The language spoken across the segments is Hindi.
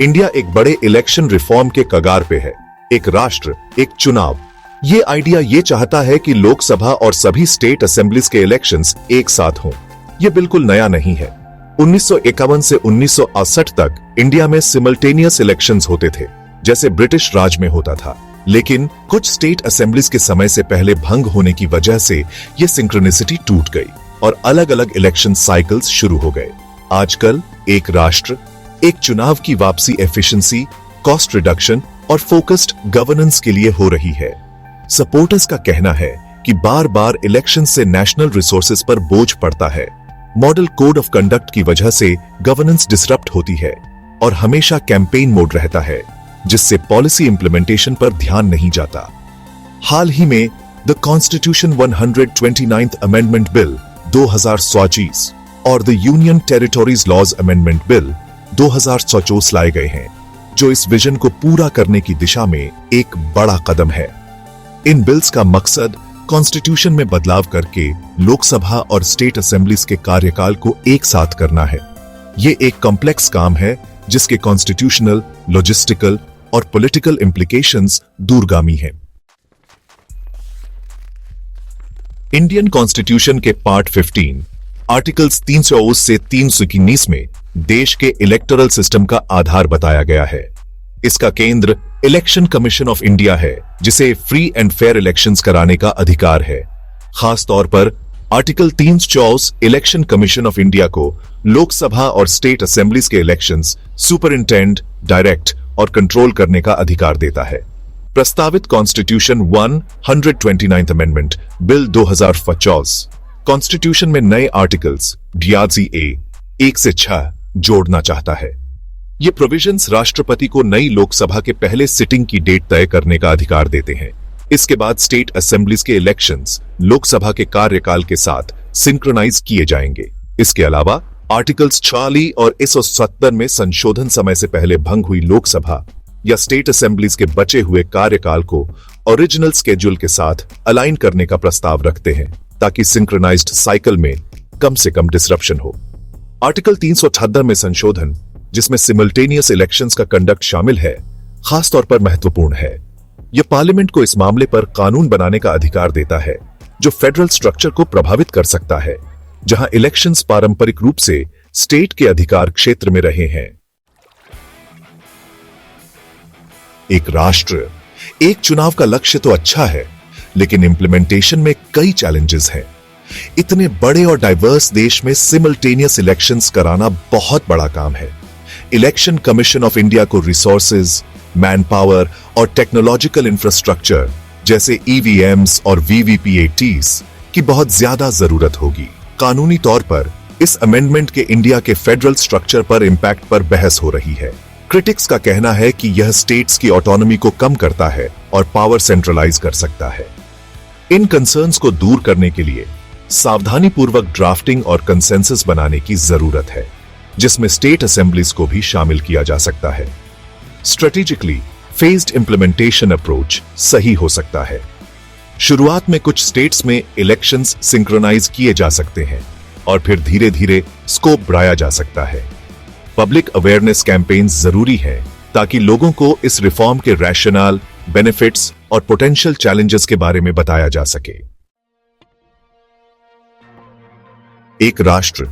इंडिया एक बड़े इलेक्शन रिफॉर्म के कगार पे है। एक राष्ट्र, एक चुनाव। ये आइडिया ये चाहता है कि लोकसभा और सभी स्टेट असेंबलीज के इलेक्शंस एक साथ हों। ये बिल्कुल नया नहीं है। 1951 से 1968 तक इंडिया में सिमल्टेनियस इलेक्शंस होते थे, जैसे ब्रिटिश राज में होता था। लेकिन कुछ स्टेट असेंबलीज के समय से पहले भंग होने की वजह से ये सिंक्रोनिसिटी टूट गई और अलग अलग इलेक्शन साइकिल्स शुरू हो गए। आजकल एक राष्ट्र, एक चुनाव की वापसी एफिशिएंसी, कॉस्ट रिडक्शन और फोकस्ड गवर्नेंस के लिए हो रही है। सपोर्टर्स का कहना है कि बार बार इलेक्शन से नेशनल रिसोर्सेज पर बोझ पड़ता है। मॉडल कोड ऑफ कंडक्ट की वजह से गवर्नेंस डिसरप्ट होती है और हमेशा कैंपेन मोड रहता है, जिससे पॉलिसी इंप्लीमेंटेशन पर ध्यान नहीं जाता। हाल ही में the constitution 129th amendment bill 2024 और the union territories laws amendment bill 2024 लाए गए हैं, जो इस विजन को पूरा करने की दिशा में एक बड़ा कदम है। इन बिल्स का मकसद कॉन्स्टिट्यूशन में बदलाव करके लोकसभा और स्टेट असेंबलीज के कार्यकाल को एक साथ करना है। ये एक कॉम्प्लेक्स काम है जिसके कॉन्स्टिट्यूशनल, लॉजिस्टिकल और पॉलिटिकल इंप्लीकेशंस दूरगामी हैं। इंडियन कॉन्स्टिट्यूशन के पार्ट 15 आर्टिकल्स 320 से 319 में देश के इलेक्टोरल सिस्टम का आधार बताया गया है। इसका केंद्र इलेक्शन कमीशन ऑफ इंडिया है, जिसे फ्री एंड फेयर इलेक्शंस कराने का अधिकार है। खास तौर पर article 324 election commission of India को लोकसभा और स्टेट असेंबलीज के इलेक्शंस सुपरिंटेंड, डायरेक्ट और कंट्रोल करने का अधिकार देता है। प्रस्तावित constitution 129th amendment bill 2050 constitution में नए आर्टिकल्स DRC A 1 से 6 जोड़ना चाहता है। ये प्रोविजंस राष्ट्रपति को नई लोकसभा के पहले सिटिंग की डेट तय करने का अधिकार देते हैं। इसके बाद स्टेट असेंबलीज के इलेक्शंस लोकसभा के कार्यकाल के साथ सिंक्रोनाइज किए जाएंगे। इसके अलावा आर्टिकल्स 40 और 170 में संशोधन समय से पहले भंग हुई लोकसभा या स्टेट असेंबलीज के बचे हुए कार्यकाल को ओरिजिनल स्केड्यूल के साथ अलाइन करने का प्रस्ताव रखते हैं, ताकि सिंक्रोनाइज्ड साइकिल में कम से कम डिसरप्शन हो। आर्टिकल 378 में संशोधन, जिसमें सिमल्टेनियस इलेक्शंस का कंडक्ट शामिल है, खासतौर पर महत्वपूर्ण है। यह पार्लियामेंट को इस मामले पर कानून बनाने का अधिकार देता है, जो फेडरल स्ट्रक्चर को प्रभावित कर सकता है, जहां इलेक्शंस पारंपरिक रूप से स्टेट के अधिकार क्षेत्र में रहे हैं। एक राष्ट्र, एक चुनाव का लक्ष्य तो अच्छा है, लेकिन इंप्लीमेंटेशन में कई चैलेंजेस हैं। इतने बड़े और डाइवर्स देश में सिमल्टेनियस इलेक्शंस कराना बहुत बड़ा काम है। इलेक्शन कमीशन ऑफ इंडिया को रिसोर्सेज, मैन पावर और टेक्नोलॉजिकल इंफ्रास्ट्रक्चर जैसे EVMs और VVPATs की बहुत ज्यादा जरूरत होगी। कानूनी तौर पर इस अमेंडमेंट के इंडिया के फेडरल स्ट्रक्चर पर इंपैक्ट पर बहस हो रही है। क्रिटिक्स का कहना है कि यह स्टेट्स की ऑटोनॉमी को कम करता है और पावर सेंट्रलाइज कर सकता है। इन कंसर्न्स को दूर करने के लिए सावधानी पूर्वक ड्राफ्टिंग और कंसेंसस बनाने की जरूरत है, जिसमें स्टेट असेंबलीज को भी शामिल किया जा सकता है। स्ट्रेटेजिकली फेज्ड इंप्लीमेंटेशन अप्रोच सही हो सकता है। शुरुआत में कुछ स्टेट्स में इलेक्शंस सिंक्रोनाइज किए जा सकते हैं और फिर धीरे धीरे स्कोप बढ़ाया जा सकता है। पब्लिक अवेयरनेस कैंपेन्स जरूरी है, ताकि लोगों को इस रिफॉर्म के रैशनल, बेनिफिट्स और पोटेंशियल चैलेंजेस के बारे में बताया जा सके। एक राष्ट्र,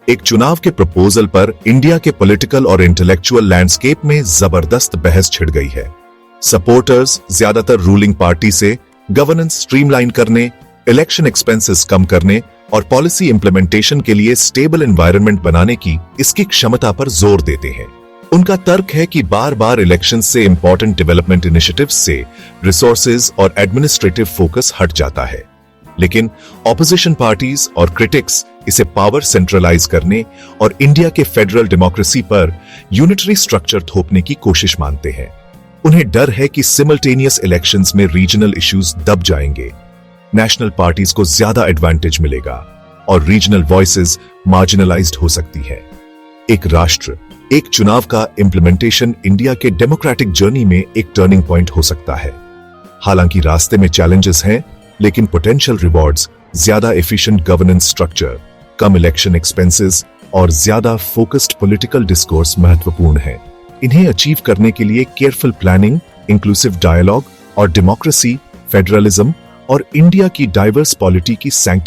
एक चुनाव के प्रपोजल पर इंडिया के पॉलिटिकल और इंटेलेक्चुअल लैंडस्केप में जबरदस्त बहस छिड़ गई है। सपोर्टर्स ज्यादातर रूलिंग पार्टी से गवर्नेंस स्ट्रीमलाइन करने, इलेक्शन एक्सपेंसेस कम करने और पॉलिसी इंप्लीमेंटेशन के लिए स्टेबल एनवायरनमेंट बनाने की इसकी क्षमता पर जोर देते हैं। उनका तर्क है कि बार बार इलेक्शन से इंपॉर्टेंट डेवलपमेंट इनिशिएटिव्स से रिसोर्सेज और एडमिनिस्ट्रेटिव फोकस हट जाता है। लेकिन ऑपोजिशन पार्टीज और क्रिटिक्स इसे पावर सेंट्रलाइज करने और इंडिया के फेडरल डेमोक्रेसी पर यूनिटरी स्ट्रक्चर थोपने की कोशिश मानते हैं। उन्हें डर है कि सिमल्टेनियस इलेक्शंस में रीजनल इश्यूज दब जाएंगे, नेशनल पार्टीज को ज्यादा एडवांटेज मिलेगा और रीजनल वॉइसेस मार्जिनलाइज्ड हो सकती है। एक राष्ट्र, एक चुनाव का इंप्लीमेंटेशन इंडिया के डेमोक्रेटिक जर्नी में एक टर्निंग पॉइंट हो सकता है। हालांकि रास्ते में चैलेंजेस हैं, लेकिन पोटेंशियल रिवॉर्ड्स ज्यादा एफिशिएंट गवर्नेंस स्ट्रक्चर, कम इलेक्शन एक्सपेंसेस और ज्यादा फोकस्ड पॉलिटिकल डिस्कोर्स महत्वपूर्ण है। इन्हें अचीव करने के लिए केयरफुल प्लानिंग, इंक्लूसिव डायलॉग और डेमोक्रेसी, फेडरलिज्म और इंडिया की डाइवर्स पॉलिटी की सैंक्टिटी